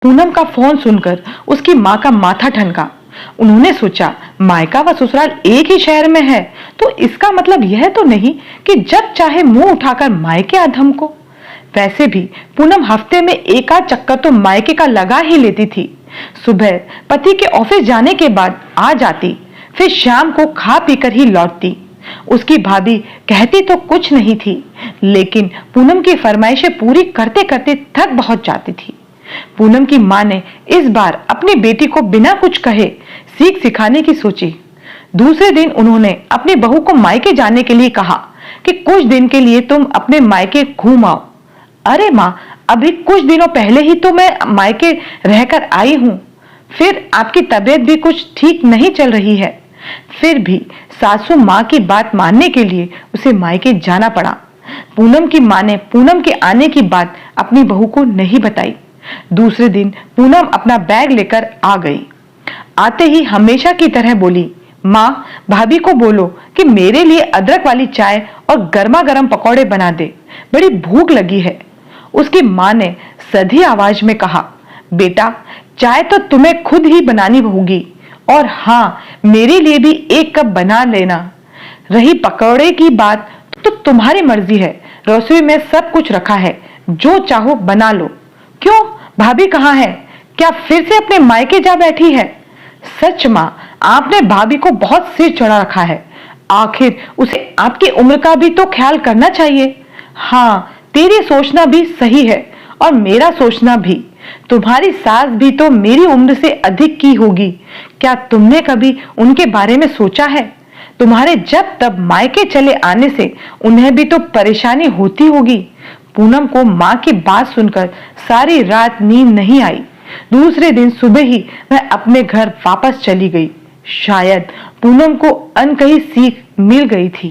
पूनम का फोन सुनकर उसकी माँ का माथा ठनका। उन्होंने सोचा, मायका व ससुराल एक ही शहर में है, तो इसका मतलब यह तो नहीं कि जब चाहे मुंह उठाकर मायके आधम को। वैसे भी पूनम हफ्ते में एक आध चक्कर तो मायके का लगा ही लेती थी। सुबह पति के ऑफिस जाने के बाद आ जाती, फिर शाम को खा पीकर ही लौटती। उसकी भाभी कहती तो कुछ नहीं थी, लेकिन पूनम की फरमाइशें पूरी करते करते थक बहुत जाती थी। पूनम की मां ने इस बार अपनी बेटी को बिना कुछ कहे सीख सिखाने की सोची। दूसरे दिन उन्होंने अपनी बहू को मायके जाने के लिए कहा कि कुछ दिन के लिए तुम अपने मायके घूम आओ। अरे माँ, अभी कुछ दिनों पहले ही तो मैं मायके रहकर आई हूँ, फिर आपकी तबीयत भी कुछ ठीक नहीं चल रही है। फिर भी सासू माँ की बात मानने के लिए उसे मायके जाना पड़ा। पूनम की माँ ने पूनम के आने की बात अपनी बहू को नहीं बताई। दूसरे दिन पूनम अपना बैग लेकर आ गई। आते ही हमेशा की तरह बोली, माँ, भाभी को बोलो कि मेरे लिए अदरक वाली चाय और गर्मा गर्म पकौड़े बना दे, बड़ी भूख लगी है। उसकी माँ ने सधी आवाज में कहा, बेटा, चाय तो तुम्हें खुद ही बनानी होगी, और हाँ, मेरे लिए भी एक कप बना लेना। रही पकौड़े की बात तो तुम्हारी मर्जी है, रसोई में सब कुछ रखा है, जो चाहो बना लो। क्यों, भाभी कहाँ है? क्या फिर से अपने मायके जा बैठी है? सच माँ, आपने भाभी को बहुत सिर चढ़ा रखा है। आखिर उसे आपकी उम्र का भी तो ख्याल करना चाहिए। हाँ, तेरी सोचना भी सही है और मेरा सोचना भी। तुम्हारी सास भी तो मेरी उम्र से अधिक की होगी। क्या तुमने कभी उनके बारे में सोचा है? तुम्हारे जब तब मायके चले आने से उन्हें भी तो परेशानी होती होगी। पूनम को माँ की बात सुनकर सारी रात नींद नहीं आई। दूसरे दिन सुबह ही वह अपने घर वापस चली गई। शायद पूनम को अनकही सीख मिल गई थी।